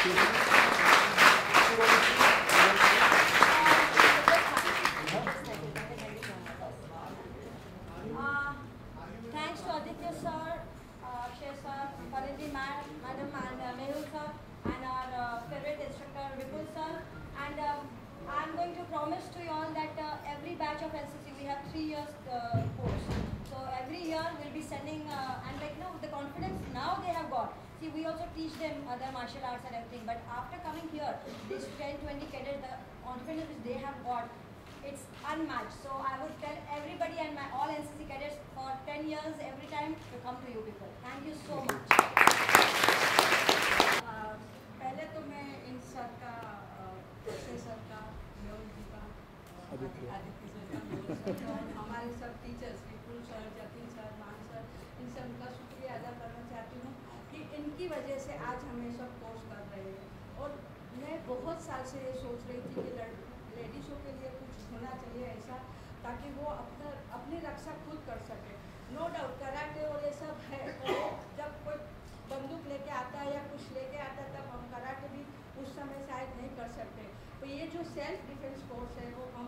Thanks to Aditya sir, Akshay sir, Parindi madam, and Mehul sir, and our favorite instructor Vipul sir. And I'm going to promise to you all that every batch of NCC we have 3 years course. So every year we'll be sending and like the confidence now they have got. See, we also teach them other martial arts and everything, but after coming here, these 10-20 cadets, the confidence which they have got, it's unmatched. So I would tell everybody and my all NCC cadets for 10 years every time to come to you people. Thank you so much. पहले तो मैं इन sir का Akshay sir का मेहुल जी का Aditya sir का और हमारे सब टीचर्स विपुल सर, जतिन सर, मान सर, इन सब का शुक्रिया अदा करना चाहती हूँ कि इनकी वजह से आज हम ये सब कोर्स कर रहे हैं। और मैं बहुत साल से ये सोच रही थी कि लेडीज़ों के लिए कुछ होना चाहिए ऐसा, ताकि वो अपनी रक्षा खुद कर सके। नो डाउट कराटे और ये सब है, तो जब कोई बंदूक लेके आता है या कुछ लेके आता है तब हम कराटे भी उस समय शायद नहीं कर सकते। तो ये जो सेल्फ डिफेंस कोर्स है वो हम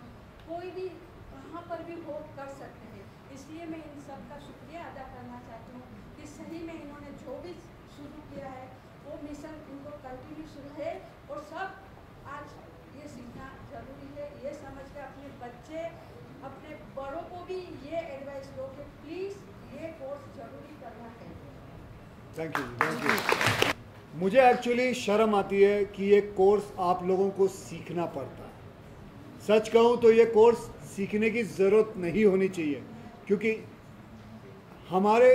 कोई भी कहाँ पर भी हो कर सकते हैं। इसलिए मैं इन सब का शुक्रिया अदा करना चाहती हूँ कि सही में इन्होंने जो भी शुरू किया है वो मिशन इनको कंटिन्यू शुरू है। और सब आज ये सीखना जरूरी है, ये समझ के अपने बच्चे अपने बड़ों को भी ये एडवाइस दो कि प्लीज़ ये कोर्स जरूरी करना है। Thank you. मुझे एक्चुअली शर्म आती है कि ये कोर्स आप लोगों को सीखना पड़ता है। सच कहूँ तो ये कोर्स सीखने की ज़रूरत नहीं होनी चाहिए, क्योंकि हमारे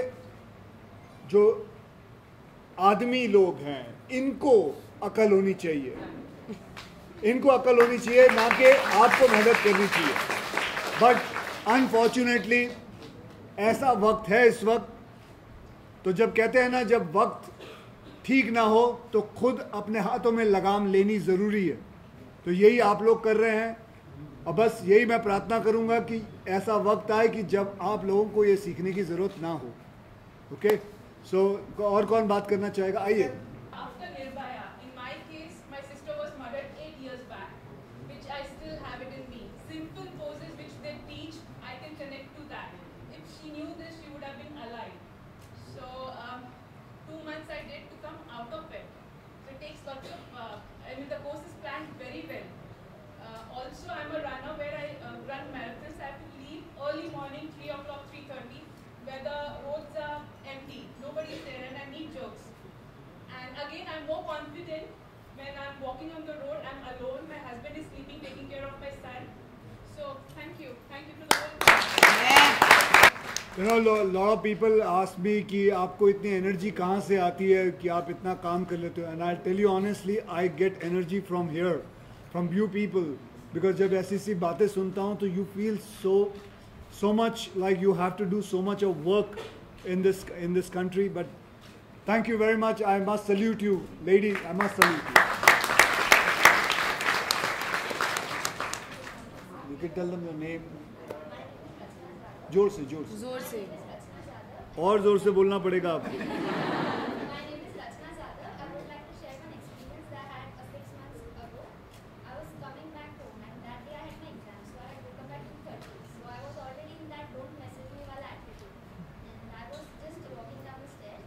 जो आदमी लोग हैं इनको अकल होनी चाहिए, इनको अकल होनी चाहिए, ना कि आपको मेहनत करनी चाहिए। बट अनफॉर्चुनेटली ऐसा वक्त है इस वक्त, तो जब कहते हैं ना जब वक्त ठीक ना हो तो खुद अपने हाथों में लगाम लेनी ज़रूरी है। तो यही आप लोग कर रहे हैं, और बस यही मैं प्रार्थना करूंगा कि ऐसा वक्त आए कि जब आप लोगों को ये सीखने की ज़रूरत ना हो। ओके, सो और कौन बात करना चाहेगा? आइए। After Nirbhaya, in my case, my sister was murdered 8 years back, which I still have it in me. Simple poses which they teach, I can connect to that. If she knew this, she would have been alive. So, 2 months I did to come out of it. So it takes lots of, the course is planned very well. Also, I'm a runner where I run marathons. I have to leave early morning, 3 o'clock, 3:30, where the roads are empty. Nobody is there and I need jokes. And again, I'm more confident when I'm walking on the road. I'm alone. My husband is sleeping, taking care of my son. So, thank you. Thank you to the whole You know, lot of people ask me कि आपको इतनी energy कहाँ से आती है कि आप इतना काम कर लेते हो, and I'll tell you honestly, I get energy from here, from you people, because जब ऐसी बातें सुनता हूँ तो you feel so much like you have to do so much of work in this country. But thank you very much. I must salute you, ladies. I must salute you. You can tell them your name. जोर से और जोर से बोलना पड़ेगा आपको। My name is Rachna Zadar. I would like to share one experience that I had 6 months ago. I was coming back home and that day I had my exam, so I had woken up at 2:30. So I was already in that don't message me while attitude. And I was just walking down the stairs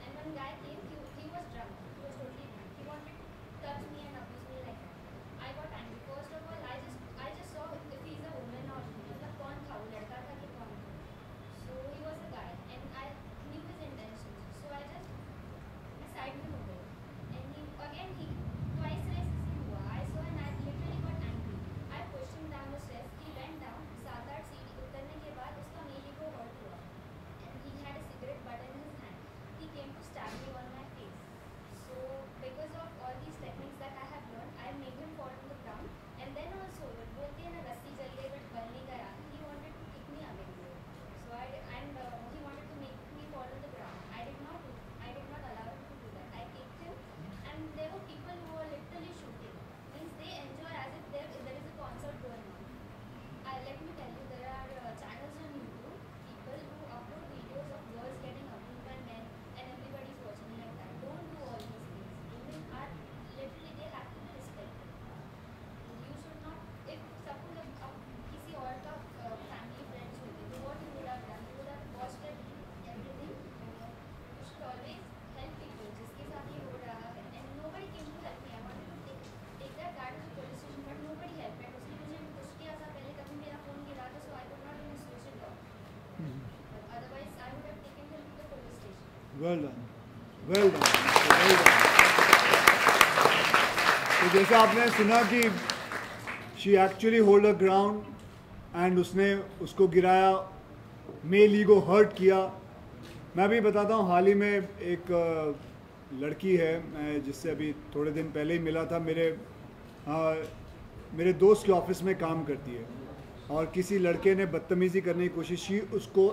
and one guy came, he was drunk. He was totally drunk. He wanted to touch me and abuse me like that. I got angry. First of all, I just saw if he's a woman or मतलब कौन था वो लड़का था कि कौन था. So he was a guy and I knew his intentions. So I just Well done. Well done. Well done. तो जैसा आपने सुना कि she actually hold her ground and उसने उसको गिराया, मेल ईगो हर्ट किया. मैं भी बताता हूँ, हाल ही में एक लड़की है, मैं जिससे अभी थोड़े दिन पहले ही मिला था, मेरे दोस्त के ऑफिस में काम करती है, और किसी लड़के ने बदतमीज़ी करने की कोशिश की. उसको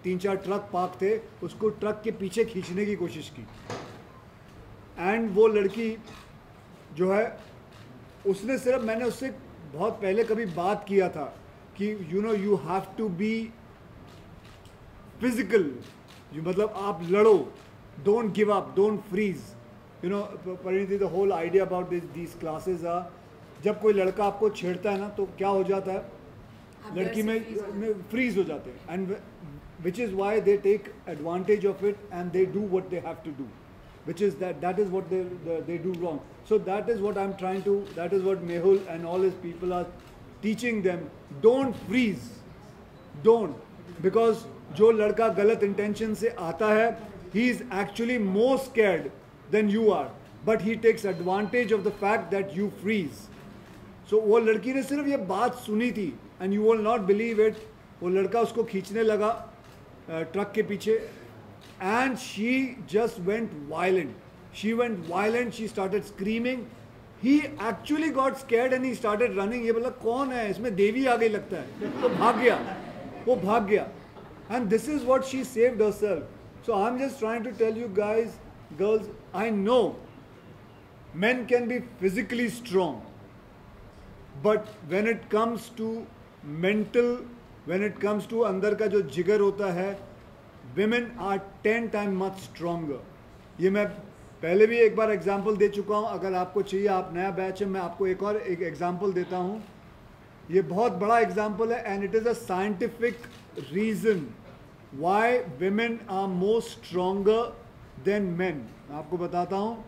3-4 ट्रक पार्क थे, उसको ट्रक के पीछे खींचने की कोशिश की. एंड वो लड़की जो है, उसने सिर्फ, मैंने उससे बहुत पहले कभी बात किया था कि you have to be physical, मतलब आप लड़ो, don't give up, don't freeze. Parineeti, the whole idea about these classes are, जब कोई लड़का आपको छेड़ता है ना, तो क्या हो जाता है, लड़की में फ्रीज हो जाते हैं. And which is why they take advantage of it and they do what they have to do, which is that is what they do wrong. So that is what I'm trying to, that is what Mehul and all his people are teaching them. Don't freeze, don't, because जो लड़का गलत intention से आता है, he is actually more scared than you are, but he takes advantage of the fact that you freeze. So वो लड़की ने सिर्फ ये बात सुनी थी, and you will not believe it, वो लड़का उसको खींचने लगा ट्रक के पीछे, and she just went violent. She went violent, she started screaming. He actually got scared and he started running. ये बोला कौन है, इसमें देवी आ गई लगता है, तो भाग गया, वो भाग गया. And this is what she saved herself. So I'm just trying to tell you guys, girls, I know men can be physically strong, but when it comes to mental, when it comes to अंदर का जो जिगर होता है, women are 10 times much stronger. ये मैं पहले भी एक बार एग्जाम्पल दे चुका हूँ. अगर आपको चाहिए, आप नया बैच है, मैं आपको एक एग्जाम्पल देता हूँ. ये बहुत बड़ा एग्जाम्पल है, and it is a scientific reason why women are more stronger than men. मैं आपको बताता हूँ.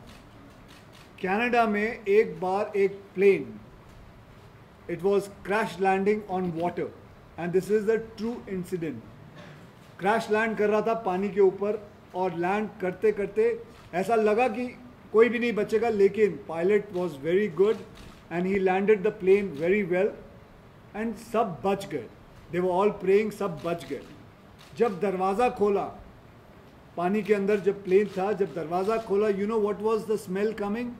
कनाडा में एक बार एक plane, it was crash landing on water, and this is the true incident. Crash land कर रहा था पानी के ऊपर, और लैंड करते करते ऐसा लगा कि कोई भी नहीं बचेगा, लेकिन pilot was very good and he landed the plane very well, and सब बच गए. दे वर ऑल प्रेइंग, सब बच गए. जब दरवाज़ा खोला, पानी के अंदर जब प्लेन था, जब दरवाज़ा खोला, you know what was the smell coming?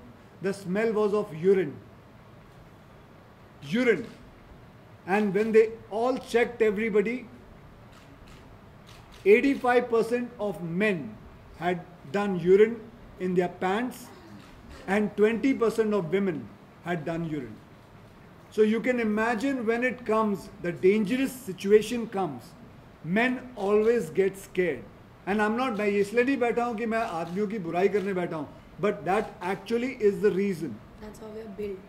The smell was of urine. Urine. And when they all checked everybody, 85% of men had done urine in their pants, and 20% of women had done urine. So you can imagine when it comes, the dangerous situation comes, men always get scared. And I'm not, मैं इसलिए नहीं बैठा हूँ कि मैं आदमियों की बुराई करने बैठा हूँ, but that actually is the reason. That's how we are built.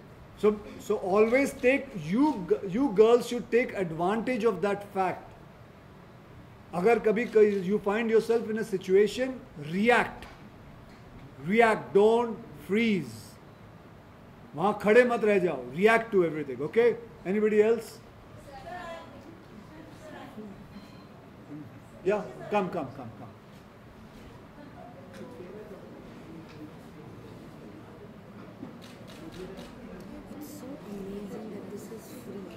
So always take, you girls should take advantage of that fact. अगर कभी you find yourself in a situation, react, don't freeze. वहाँ खड़े मत रह जाओ, react to everything. Okay? Anybody else? Yeah, come. It's so amazing that this is free.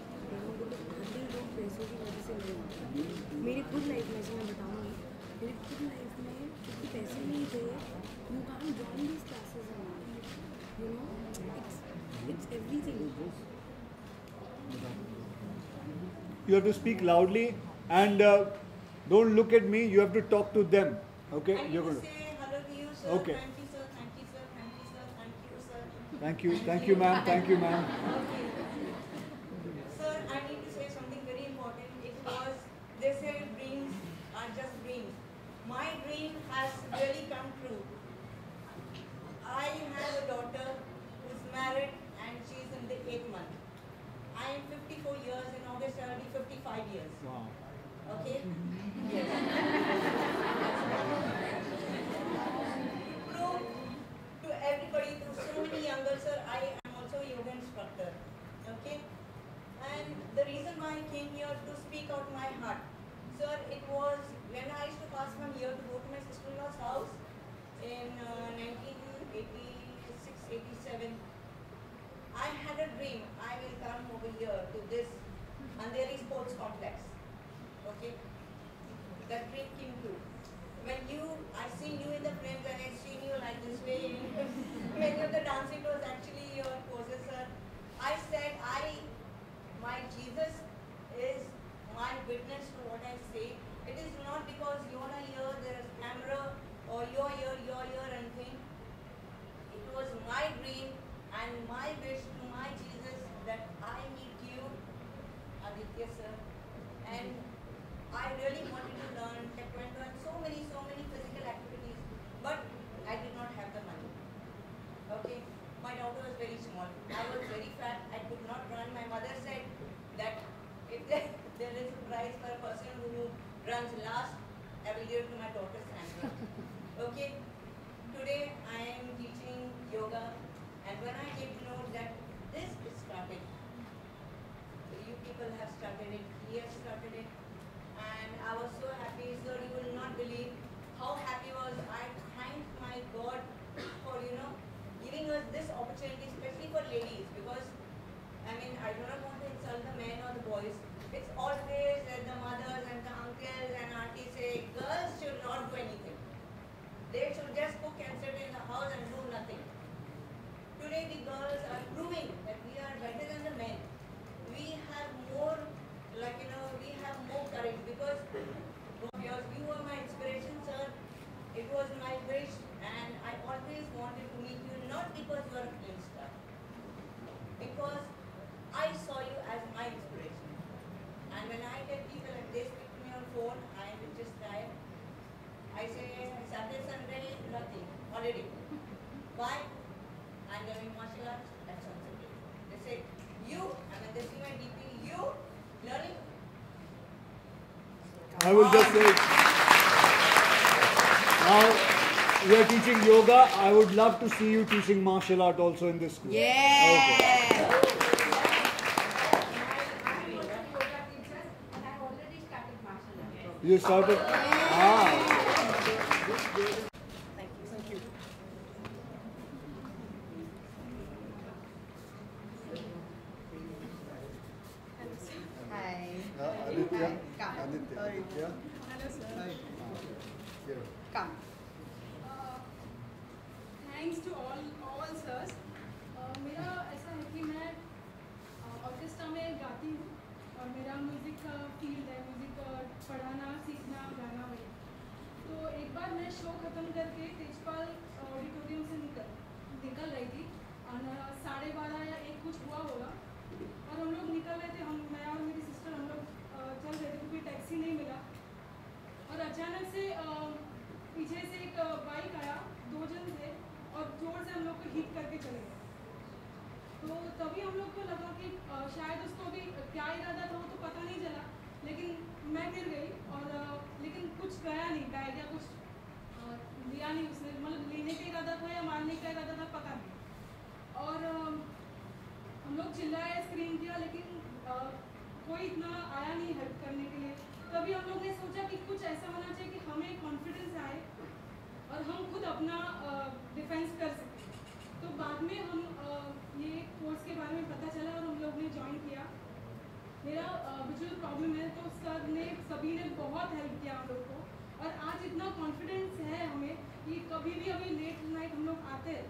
खाली लोग पैसों की वजह से नहीं होता. मेरी खुद लाइफ में, मैं बताऊंगी, मेरी खुद लाइफ में क्योंकि पैसे नहीं थे, you can't join these classes and all. You know, it's everything. You have to speak loudly, and don't look at me. You have to talk to them. Okay? I need You're to going to. say hello to you, sir. Okay. Thank you, sir. Thank you, sir. Thank you, sir. Thank you, sir. Thank you, ma'am. Thank you, ma'am. Okay. Sir, I need to say something very important. It was, they say dreams are just dreams. My dream has really come true. I have a daughter who's married and she's in the 8th month. I am 54 years, in August I'll be 55 years. Wow. Okay? Yes. Prove to everybody, to so many younger, sir, I am also a yoga instructor. Okay? And the reason why I came here to speak out my heart, sir, it was when I used to pass from here to go to my sister-in-law's house, in 1986-87, I had a dream. I will come over here to this Andheri Sports Complex. Okay, that dream came true. When I seen you in the frames and I seen you like this way, many of the dancing was actually your poses, sir. I said, my Jesus is my witness to what I say. It is not because you are here, there is camera, or you're here, anything. It was my dream and my wish to my Jesus that I meet you, Aditya sir. And I really wanted to learn taekwondo and so many physical activities, but I did not have the money. Okay, my daughter was very small. I was very fat. I could not run. My mother said that if there is a prize for a person who runs last, I will give it to my daughter Sandra. Okay, today I am teaching yoga, and when I came to know that this is started, you people have started it, he has started it, and I was so happy, sir, you will not believe how happy was I. Thank my God for, giving us this opportunity, especially for ladies, because, I do not want to insult the men or the boys. It's always that the mothers and the uncles and aunties say, girls should not do anything. They should just cook and sit in the house and do nothing. Today the girls are proving that we are better than the men. We have more, we have more courage, because you were my inspiration, sir. It was my wish, and I always wanted to meet you, not because you are a film star, because I saw you as my inspiration. And when I get people and they speak to me on phone, I will just cry. I say, Saturday, Sunday, nothing, holiday. Why? I'm learning martial arts, that's on Sunday. They say, you, they see my DP, you, learning. I will just say, now you are teaching yoga. I would love to see you teaching martial art also in this school. Yeah. Okay. I'm a yoga teacher, and I've already started martial arts. You started? Ah. Thank you. Hi. Aditya. Come. Aditya. Hello, sir. Here. Come. Thanks to all sirs. मेरा ऐसा है कि मैं orchestra में गाती हूँ और मेरा म्यूज़िक का फील्ड है, म्यूज़िक पढ़ाना, सीखना, गाना वही। तो एक बार मैं शो ख़त्म करके तेजपाल ऑडिटोरियम से निकल रही थी और 12:30 या 1 कुछ हुआ होगा, और हम लोग निकल रहे थे, मैं और मेरी सिस्टर हम लोग चल रहे थे क्योंकि टैक्सी नहीं मिला, और अचानक से पीछे से एक बाइक आया, 2 जन थे और जोर से हम लोग को हिट करके चले गए। तो तभी हम लोग को लगा कि शायद उसको भी क्या इरादा था वो तो पता नहीं चला, लेकिन मैं गिर गई, और लेकिन कुछ गया नहीं, बैग या कुछ लिया नहीं उसने, मतलब लेने का इरादा था या मारने का इरादा था पता नहीं। और हम लोग चिल्लाए, स्क्रीम किया, लेकिन कोई इतना आया नहीं हेल्प करने के लिए। तभी हम लोग ने सोचा कि कुछ ऐसा होना चाहिए कि हमें कॉन्फिडेंस आए और हम खुद अपना डिफेंस कर सकें। तो बाद में हम ये कोर्स के बारे में पता चला और हम लोग ने ज्वाइन किया। मेरा विजुअल प्रॉब्लम है, तो सर ने सभी ने बहुत हेल्प किया हम लोग को, और आज इतना कॉन्फिडेंस है हमें कि कभी भी अभी लेट नाइट हम लोग आते हैं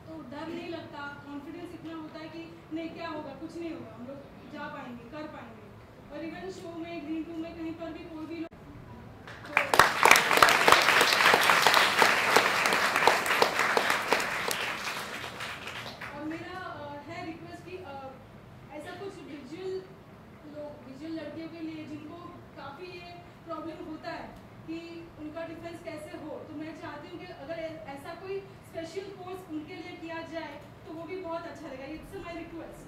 तो डर नहीं लगता, कॉन्फिडेंस इतना होता है कि नहीं क्या होगा, कुछ नहीं होगा, हम लोग जा पाएंगे, कर पाएंगे। और इवन शो में, ग्रीन रूम में, कहीं पर भी कोई भी और मेरा है रिक्वेस्ट कि ऐसा कुछ विजुअल लड़कियों के लिए जिनको काफ़ी ये प्रॉब्लम होता है कि उनका डिफेंस कैसे हो, तो मैं चाहती हूँ कि अगर ऐसा कोई स्पेशल कोर्स उनके लिए किया जाए तो वो भी बहुत अच्छा लगेगा। It's my request.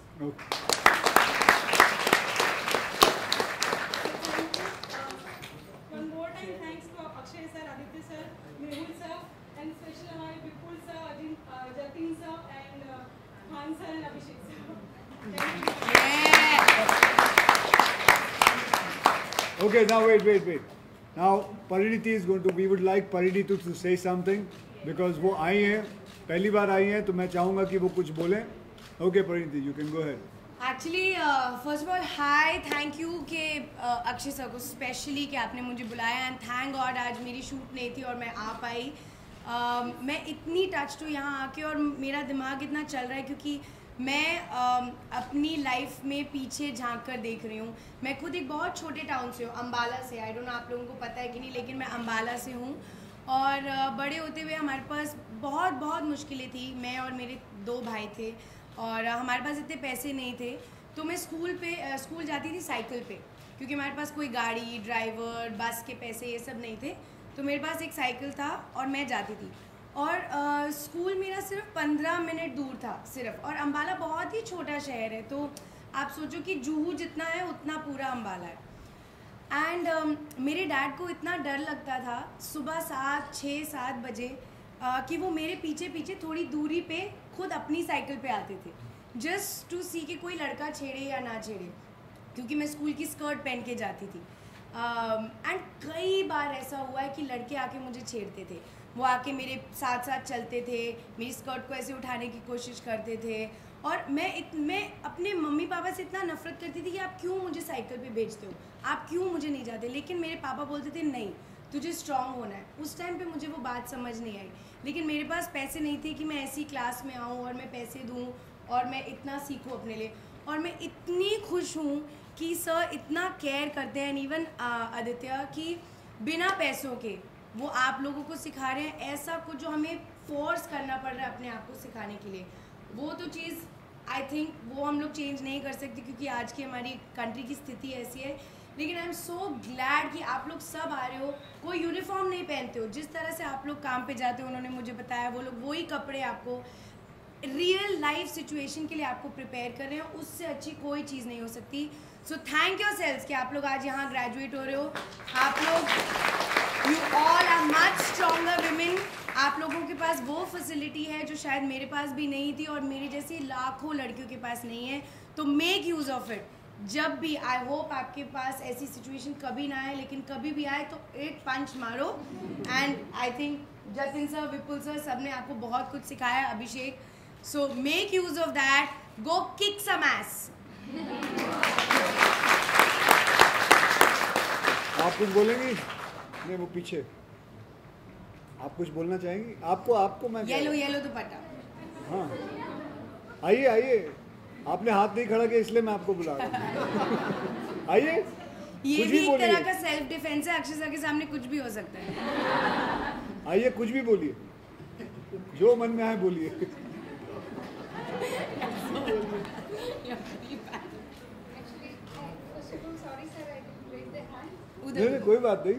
One more time, thanks to Akshay sir, Aditya sir, Mehul sir, and special हमारे Vipul sir, Jatin sir, and Khan sir and Abhishek sir. Thank you. Okay, now wait. Now Pariniti is going to, we would like Pariniti to say something. Because वो आई हैं, पहली बार आई हैं, तो मैं चाहूँगा कि वो कुछ बोलें. Okay Parineeti, you can go ahead. Actually first of all hi, thank you कि अक्षय सर को स्पेशली कि आपने मुझे बुलाया, एंड थैंक गॉड आज मेरी शूट नहीं थी और मैं आ पाई. मैं इतनी टच्ड हूँ यहाँ आके और मेरा दिमाग इतना चल रहा है क्योंकि मैं अपनी लाइफ में पीछे झांक कर देख रही हूँ. मैं खुद एक बहुत छोटे टाउन से हूँ, अम्बाला से. आई डोंट नो आप लोगों को पता है कि नहीं, लेकिन मैं अम्बाला से हूँ. और बड़े होते हुए हमारे पास बहुत बहुत मुश्किलें थी. मैं और मेरे 2 भाई थे और हमारे पास इतने पैसे नहीं थे. तो मैं स्कूल जाती थी साइकिल पे, क्योंकि हमारे पास कोई गाड़ी, ड्राइवर, बस के पैसे ये सब नहीं थे. तो मेरे पास एक साइकिल था और मैं जाती थी. और स्कूल मेरा सिर्फ 15 मिनट दूर था सिर्फ. और अम्बाला बहुत ही छोटा शहर है, तो आप सोचो कि जूहू जितना है उतना पूरा अम्बाला है. एंड मेरे डैड को इतना डर लगता था सुबह 6-7 बजे कि वो मेरे पीछे पीछे थोड़ी दूरी पे खुद अपनी साइकिल पे आते थे, जस्ट टू सी कि कोई लड़का छेड़े या ना छेड़े, क्योंकि मैं स्कूल की स्कर्ट पहन के जाती थी. एंड कई बार ऐसा हुआ है कि लड़के आके मुझे छेड़ते थे. वो आके मेरे साथ साथ चलते थे, मेरी स्कर्ट को ऐसे उठाने की कोशिश करते थे. और मैं अपने मम्मी पापा से इतना नफरत करती थी कि आप क्यों मुझे साइकिल पे भेजते हो, आप क्यों मुझे नहीं जाते. लेकिन मेरे पापा बोलते थे नहीं, तुझे स्ट्रांग होना है. उस टाइम पे मुझे वो बात समझ नहीं आई, लेकिन मेरे पास पैसे नहीं थे कि मैं ऐसी क्लास में आऊँ और मैं पैसे दूँ और मैं इतना सीखूँ अपने लिए. और मैं इतनी खुश हूँ कि सर इतना केयर करते हैं, इवन आदित्य, कि बिना पैसों के वो आप लोगों को सिखा रहे हैं. ऐसा कुछ जो हमें फोर्स करना पड़ रहा है अपने आप को सिखाने के लिए, वो तो चीज़ आई थिंक वो हम लोग चेंज नहीं कर सकते, क्योंकि आज की हमारी कंट्री की स्थिति ऐसी है. लेकिन आई एम सो ग्लैड कि आप लोग सब आ रहे हो. कोई यूनिफॉर्म नहीं पहनते हो, जिस तरह से आप लोग काम पे जाते हो, उन्होंने मुझे बताया, वो लोग वही कपड़े आपको रियल लाइफ सिचुएशन के लिए आपको प्रिपेयर कर रहे हैं. उससे अच्छी कोई चीज़ नहीं हो सकती. सो थैंक योर सेल्स कि आप लोग आज यहाँ ग्रेजुएट हो रहे हो. आप लोग you all are much stronger women. आप लोगों के पास वो फैसिलिटी है जो शायद मेरे पास भी नहीं थी और मेरी जैसी लाखों लड़कियों के पास नहीं है. तो मेक यूज़ ऑफ इट. जब भी, आई होप आपके पास ऐसी सिचुएशन कभी ना आए, लेकिन कभी भी आए तो एक पंच मारो. And I think Jatin sir, Vipul sir, सब ने आपको बहुत कुछ सिखाया, Abhishek. So make use of that. Go kick some ass. आप कुछ बोलेंगी? नहीं, वो पीछे. आप कुछ बोलना चाहेंगी? आपको मैं येलो दुपट्टा. हाँ, आइए. आपने हाथ नहीं खड़ा किया इसलिए मैं आपको बुला रहा हूँ. आइए. ये भी एक तरह का सेल्फ डिफेंस है. अक्षय सर के सामने कुछ भी हो सकता है. आइए, कुछ भी बोलिए, जो मन में आए बोलिए. नहीं, कोई बात नहीं.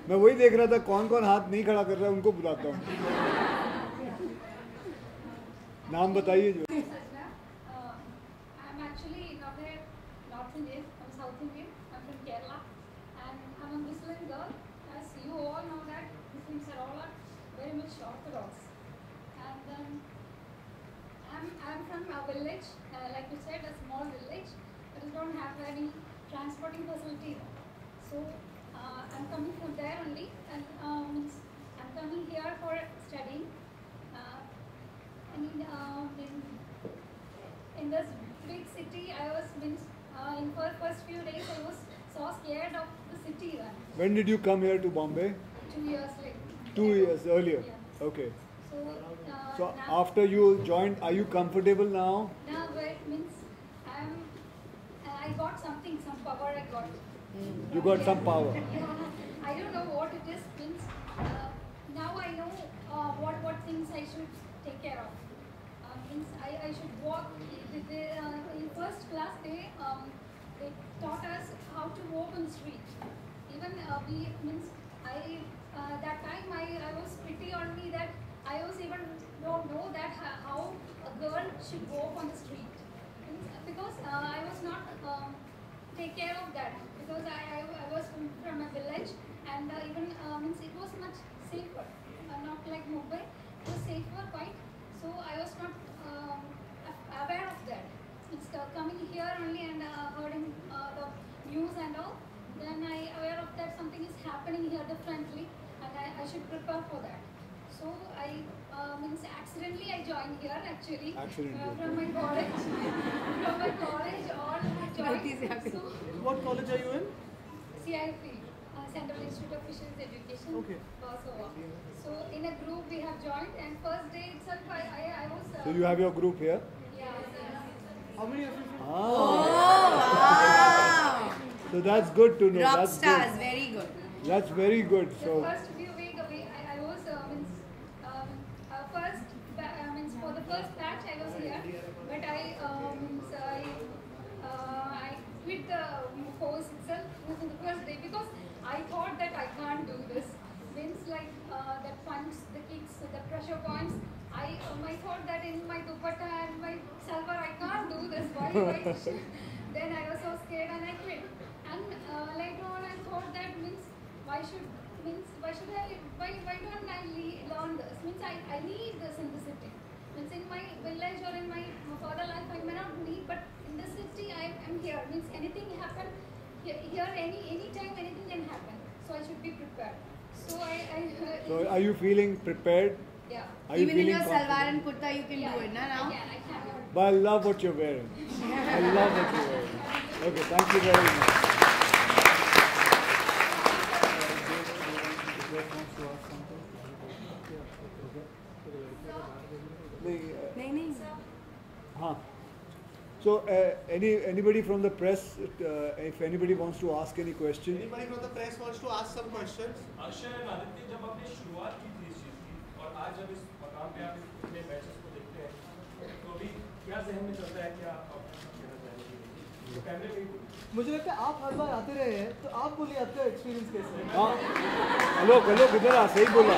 मैं वही देख रहा था कौन कौन हाथ नहीं खड़ा कर रहा है, उनको बुलाता हूँ. नाम बताइए. जो I'm actually North Indian, I'm South Indian, I'm from Kerala, and I'm a Muslim girl. As you all know that Muslims are all very much orthodox. And I'm from a village, like you said, a small village, but we don't have any transporting facility. So I'm coming from there only, and I'm coming here for studying. In this big city, I was in for first few days I was so scared of the city. When did you come here to Bombay? 2 years later. 2 years earlier. Yeah. Okay. So now, after you joined, are you comfortable now? now it means I got something, some power I got. You got some power. Yeah, I don't know what it is. Means now I know what things I should take care of. Means I should walk. In first class they taught us how to walk on the street. Even that time I was pretty only that I was even don't know that how a girl should walk on the street. Because I was not take care of that, because I was from a village, and even it was much safer, not like Mumbai. It was safer quite. So I was not aware of that. It's coming here only and hearing the news and all. Then I aware of that something is happening here differently, and I should prepare for that. So I means accidentally I joined here actually. Accidentally. From my college. From my college all I joined. So What college are you in? CIP, Central Institute of Fisheries Education. Okay. Warsaw. So in a group we have joined, and first day itself I was. So you have your group here? Yeah. How many of you? Ah. So that's good to know. Rock That's stars, good. very good. That's very good. The So first few weeks I was means for the first batch I was here, but I quit the course itself within the first day because I thought that I can't do this. Means like the punch, the kicks, the pressure points. I thought that in my dupatta and my salwar I can't do this. Why? Then I was so scared and I quit. And later on I thought that why don't I learn this? Means I need this in the city. Means in my village or in my fatherland I may not need, but in the city I am here. Means anything happen here anytime anything can happen. So I should be prepared. So so are you feeling prepared? yeah. Are you Even in feeling your salwar confident? and kurta, you can do it, na, now? I can. But I love what you're wearing. I love what you're wearing. Okay, thank you very much. नहीं नहीं हाँ. So anybody from the press, if anybody wants to ask any question. Anybody from the press wants to ask some questions? Akshay और आदित्य, जब आपने शुरुआत की थी इस चीज़ की और आज जब इस मकाम पे आप इतने मैचेस को देखते हैं तो अभी क्या जहन में चलता है, क्या आप कहना चाहेंगे? तो कैमरे में मुझे लगता है आप हर बार आते रहे हैं, तो आप बोलिए आपका एक्सपीरियंस कैसे है? हाँ. आलोक इधर आ, सही बोला.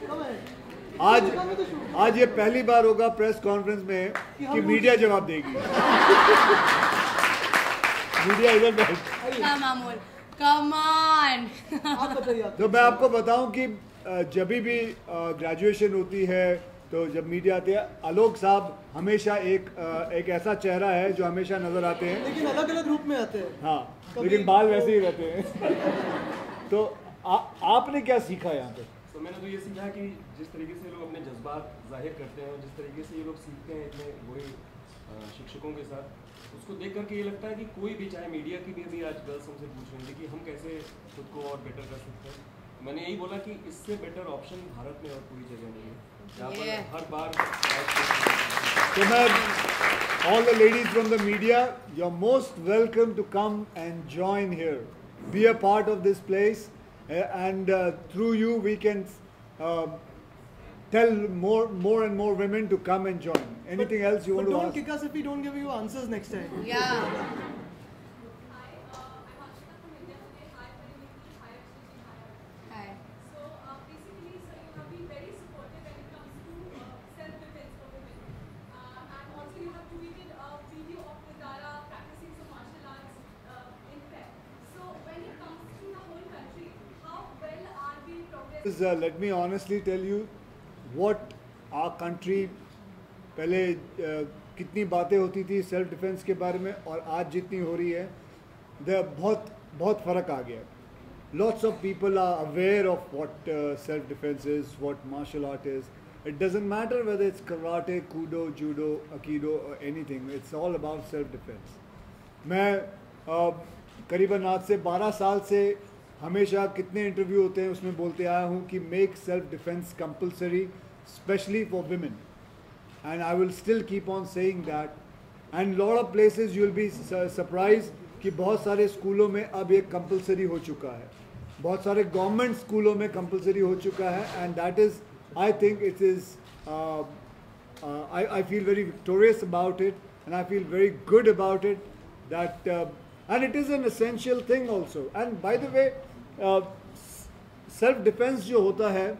Come ahead. आज ये पहली बार होगा प्रेस कॉन्फ्रेंस में कि मीडिया जवाब देगी. मीडिया इधर बैठ. Come on, come on. आप बताइए आप. तो मैं आपको बताऊं कि जब भी ग्रेजुएशन होती है तो जब मीडिया आती है, आलोक साहब हमेशा एक ऐसा चेहरा है जो हमेशा नजर आते हैं. लेकिन अलग अलग रूप में आते हैं. हाँ, लेकिन बाल वैसे ही रहते हैं. तो आपने क्या सीखा यहाँ पे? तो मैंने तो ये सीखा कि जिस तरीके से लोग अपने जज्बात जाहिर करते हैं और जिस तरीके से ये लोग सीखते हैं इतने वही शिक्षकों के साथ, उसको देख करके ये लगता है कि कोई भी, चाहे मीडिया की भी अभी आज गर्ल्स हमसे पूछ रही थी कि हम कैसे खुद को और बेटर कर सकते हैं. मैंने यही बोला कि इससे बेटर ऑप्शन भारत में और कोई जगह नहीं है जहाँ पर हर बार. So man, all the ladies from the media, you're most welcome to come and join here. Be a part of this place, and through you we can tell more and more women to come and join. Anything else you want But to don't ask? kick us if we don't give you answers next time. Yeah. Hi, I'm Akshita from India today. Hi, my name is Higher Education Higher. Hi. So basically, sir, you have been very supportive when it comes to self-defense for women. And also you have tweeted a video of Udara practicing some martial arts in Feb. So when it comes to the whole country, how well are we progressing? Let me honestly tell you what our country पहले कितनी बातें होती थी self defence के बारे में और आज जितनी हो रही है, बहुत फ़र्क आ गया. Lots of people are aware of what self-defense is, what martial art is. It doesn't matter whether it's karate, kudo, judo, aikido or anything. It's all about self-defense. मैं करीबन आज से 12 साल से हमेशा कितने इंटरव्यू होते हैं उसमें बोलते आया हूँ कि make self-defense compulsory, especially for women. And I will still keep on saying that. And lot of places you will be surprised कि बहुत सारे स्कूलों में अब ये कंपलसरी हो चुका है, बहुत सारे गवर्नमेंट स्कूलों में कंपलसरी हो चुका है. And that is, I think it is, I feel very victorious about it and I feel very good about it, that and it is an essential thing also. And by the way, self defense जो होता है,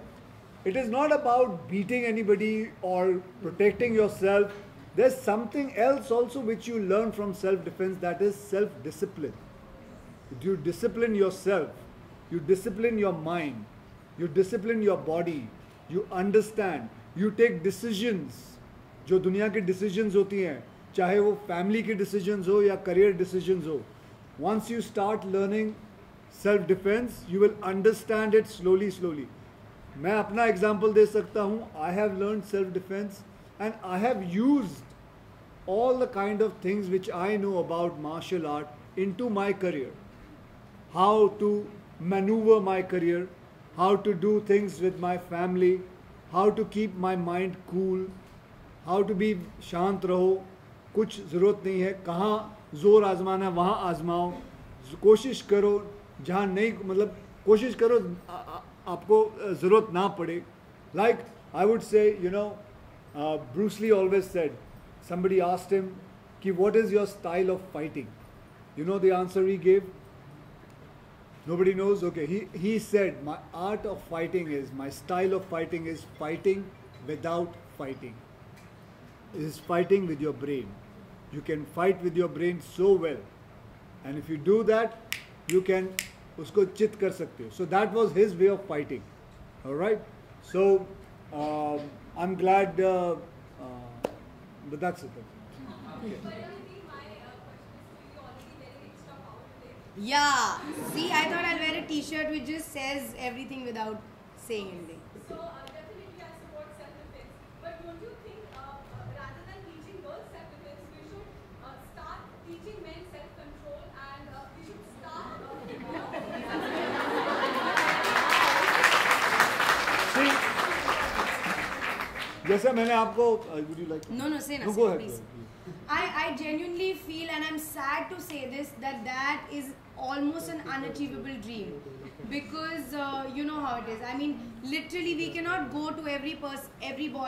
it is not about beating anybody or protecting yourself. There's something else also which you learn from self-defense, that is self-discipline. You discipline yourself, you discipline your mind, you discipline your body, you understand, you take decisions. जो दुनिया के decisions होती हैं, चाहे वो family के decisions हो या career decisions हो, once you start learning self-defense, you will understand it slowly. मैं अपना एग्जाम्पल दे सकता हूँ. I have learned self-defense and I have used all the kind of things which I know about martial art into my career. How to maneuver my career, how to do things with my family, how to keep my mind cool, how to be शांत रहो, कुछ ज़रूरत नहीं है, कहाँ ज़ोर आजमाना है वहाँ आजमाओ, कोशिश करो, जहाँ नहीं मतलब कोशिश करो आपको ज़रूरत ना पड़े. Like I would say, you know, Bruce Lee always said, somebody asked him कि what is your style of fighting? You know the answer he gave? Nobody knows? Okay, he said, my art of fighting is, my style of fighting is fighting without fighting. It is fighting with your brain. You can fight with your brain so well. And if you do that, you can usko chit kar sakte ho. So that was his way of fighting. Alright? So, I'm glad, but that's it. Okay. Yeah. See, I thought I'll wear a T-shirt which just says everything without saying anything. So definitely I support self-defense. But don't you think rather than teaching girls self-defense, we should start teaching men self-control and we should start. See, जैसा मैंने आपको, would you like? No, say na, No, go ahead. please. I genuinely feel, and I'm sad to say this, that is almost an unachievable dream, because you know how it is. I mean, literally we cannot go to every boy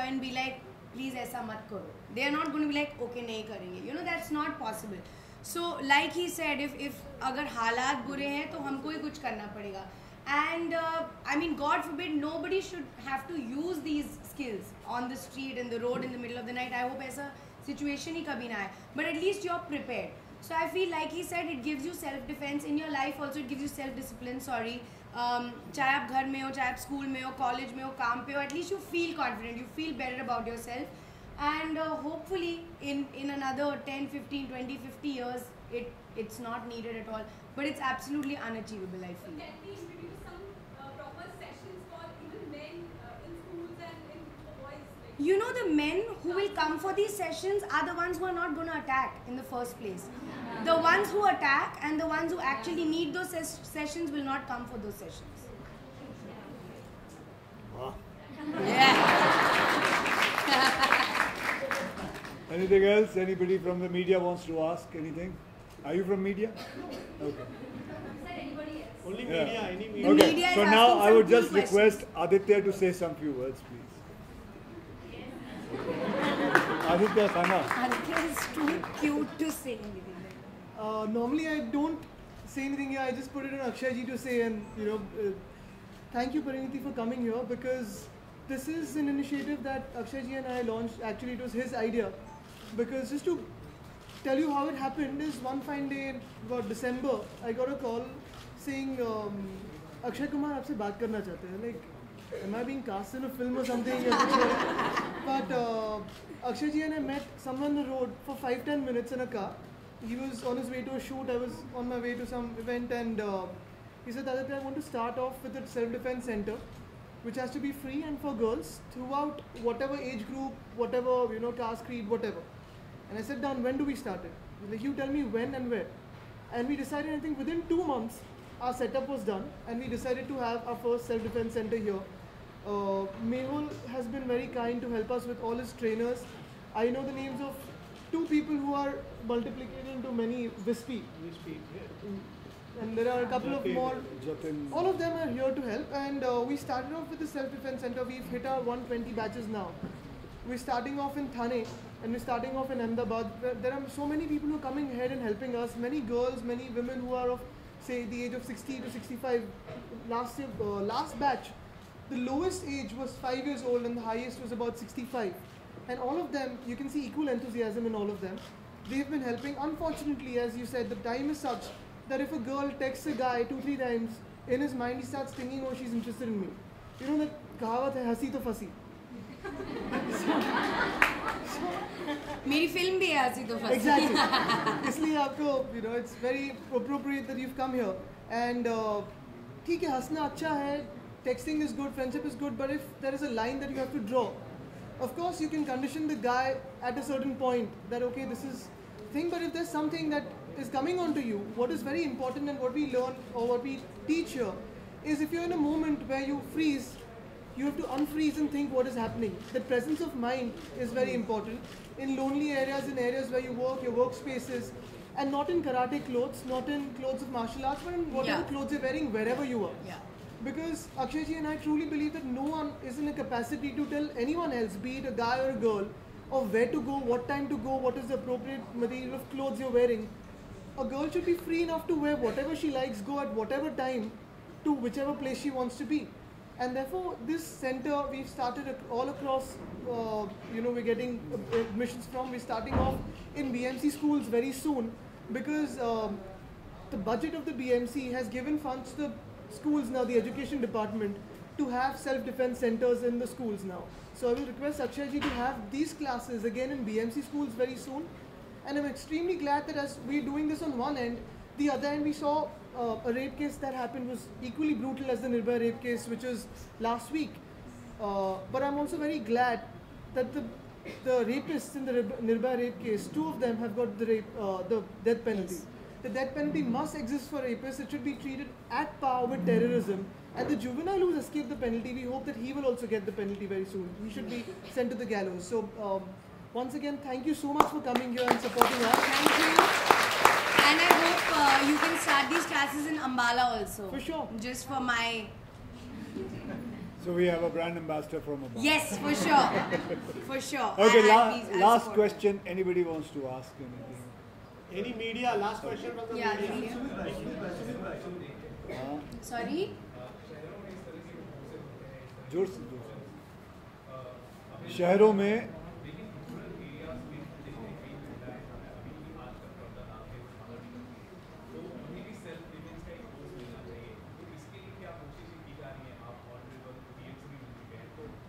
and be like, please aisa mat karo. They are not going to be like, okay, nahi karenge. You know, that's not possible. So like he said, if agar halat bure hain to humko hi kuch karna padega. And I mean, God forbid, nobody should have to use these skills on the street, in the road, in the middle of the night. I hope aisa situation ही कभी ना आए, but at least you're prepared. So I feel like he said, it gives you self-defense in your life. Also, it gives you self-discipline. Sorry, चाहे आप घर में हो, चाहे आप स्कूल में हो, कॉलेज में हो, काम पे हो, at least you feel confident, you feel better about yourself, and hopefully in another 10, 15, 20, 50 years, it's not needed at all. But it's absolutely unachievable, I feel. Can we introduce some proper sessions for even men in schools and in boys? Like, You know, the men who will come for these sessions are the ones who are not going to attack in the first place. The ones who attack and the ones who actually need those sessions will not come for those sessions. Wow. Yeah. Anything else? Anybody from the media wants to ask anything? Are you from media? Okay. Only Yeah. media, any The media. Okay, media is so now asking I some would cool just request Aditya to say some few words, please. Aditya Khanna. Aditya is too cute to say anything. Normally I don't say anything here. I just put it on Akshay ji to say, and you know, thank you Pariniti for coming here, because this is an initiative that Akshay ji and I launched. Actually, it was his idea, because just to tell you how it happened is, one fine day in about December, I got a call saying Akshay Kumar आपसे बात करना चाहते हैं. Like, am I being cast in a film or something? But Akshay ji and I met someone on the road for 5-10 minutes in a car. He was on his way to a shoot, I was on my way to some event, and he said, Aditya, I want to start off with a self-defense center, which has to be free and for girls throughout whatever age group, whatever, you know, caste, creed, whatever. And I said, down, when do we start it? He's like, you tell me when and where. And we decided, I think within 2 months, our setup was done, and we decided to have our first self-defense center here. Mehul has been very kind to help us with all his trainers. I know the names of 2 people who are multiplicated into many Vispi. And there are a couple of more. Jatin. All of them are here to help, and we started off with the self-defense center. We've hit our 120 batches now. We're starting off in Thane, and we're starting off in Ahmedabad. There are so many people who are coming ahead and helping us. Many girls, many women who are of, say, the age of 60 to 65. Last batch, the lowest age was 5 years old, and the highest was about 65. And all of them, you can see equal enthusiasm in all of them. They've been helping. Unfortunately, as you said, the time is such that if a girl texts a guy 2-3 times, in his mind he starts thinking, oh, she's interested in me. You know that kahavat hai, hasi to fasi. मेरी film भी है हंसी तो फंसी. Exactly. इसलिए आपको, you know, it's very appropriate that you've come here. And ठीक है, हंसना अच्छा है, texting is good, friendship is good, but if there is a line that you have to draw, of course you can condition the guy at a certain point that okay, this is thing, but if there's something that is coming onto you, what is very important and what we learn or what we teach here is if you're in a moment where you freeze, you have to unfreeze and think what is happening. The presence of mind is very important in lonely areas, in areas where you work, your workspaces, and not in karate clothes, not in clothes of martial arts, but in whatever clothes you're wearing, wherever you are. Yeah. Because Akshay ji and I truly believe that no one is in a capacity to tell anyone else, be it a guy or a girl, of where to go, what time to go, what is the appropriate material of clothes you're wearing. A girl should be free enough to wear whatever she likes, go at whatever time to whichever place she wants to be. And therefore, this center we've started all across, we're getting admissions from, we're starting off in BMC schools very soon because the budget of the BMC has given funds to the schools now, the education department, to have self-defense centers in the schools now. So I will request Akshay ji to have these classes again in BMC schools very soon. And I'm extremely glad that as we're doing this on one end, the other end we saw a rape case that happened was equally brutal as the Nirbhaya rape case, which was last week. But I'm also very glad that the rapists in the Nirbhaya rape case, 2 of them have got the death penalty. Yes. The death penalty must exist for rapists. It should be treated at par with terrorism. And the juvenile who's escaped the penalty, we hope that he will also get the penalty very soon. He should be sent to the gallows. So once again, thank you so much for coming here and supporting us. Thank you. And I hope you can start these classes in Ambala also. For sure. Just for my... So we have a brand ambassador from Ambala. Yes, for sure. For sure. Okay, last question. Anybody wants to ask anything? Any media? Last question from the media. Sorry? जोर से शहरों में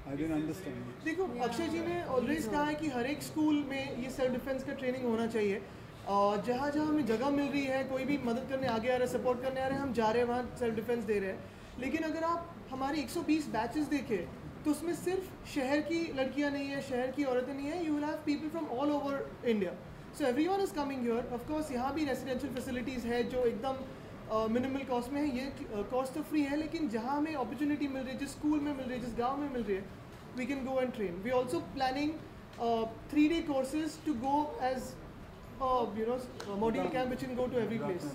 I didn't understand. देखो अक्षय जी ने always कहा है कि हर एक स्कूल में ये सेल्फ डिफेंस का ट्रेनिंग होना चाहिए और जहाँ जहाँ हमें जगह मिल रही है, कोई भी मदद करने आगे आ रहा है, सपोर्ट करने आ रहे हैं, हम जा रहे हैं वहाँ सेल्फ डिफेंस दे रहे हैं। लेकिन अगर आप हमारे 120 बैचेस देखें तो उसमें सिर्फ शहर की लड़कियाँ नहीं है, शहर की औरतें नहीं है, you will have people from all over India. So everyone is coming here. Of course यहाँ भी रेजिडेंशियल फैसिलिटीज़ है जो एकदम मिनिमल कॉस्ट में है, ये कॉस्ट तो फ्री है, लेकिन जहाँ हमें अपॉर्चुनिटी मिल रही है, जिस स्कूल में मिल रही है, जिस गाँव में मिल रही है, we can go and train. We also planning 3-day courses to go as module camp which can go to every place.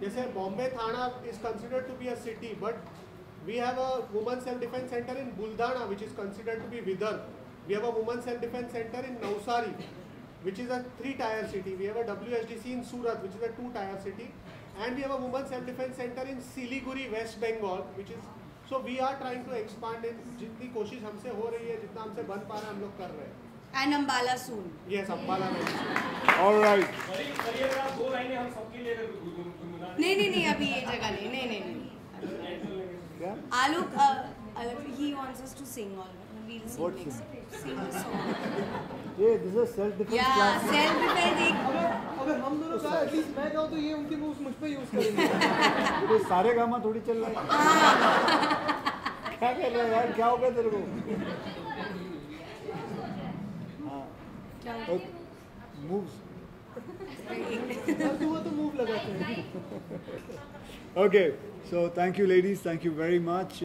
जैसे बॉम्बे थाना is considered to be a city, but we have a women self-defense center in Buldana, which is considered to be Vidarbha. We have a women self-defense center in Navsari, which is a 3-tier city. We have a WSDC in Surat, which is a 2-tier city. And we have a women self-defense center in Siliguri, West Bengal, which is, so we are trying to expand it. जितनी कोशिश हमसे हो रही है, जितना हमसे बन पा रहा है, हम लोग कर रहे हैं. And Ambala soon. Yes, Ambala में. All right. नहीं अभी ये जगह नहीं. क्या? Alok, he wants us to sing all. We'll sing What next. sing? Sing the song. ये this is self defense class. Yeah, self defense. अगर हम दोनों का एटलीस्ट मैं गाऊँ तो ये उनके मूव्स मुझ पे यूज करेंगे। तो सारे गामा थोड़ी चल रहा है। क्या कर रहा है यार, क्या हो गया तेरे को? हाँ। Moves. तो मूव लगाते हैं। Okay, so thank you ladies, thank you very much.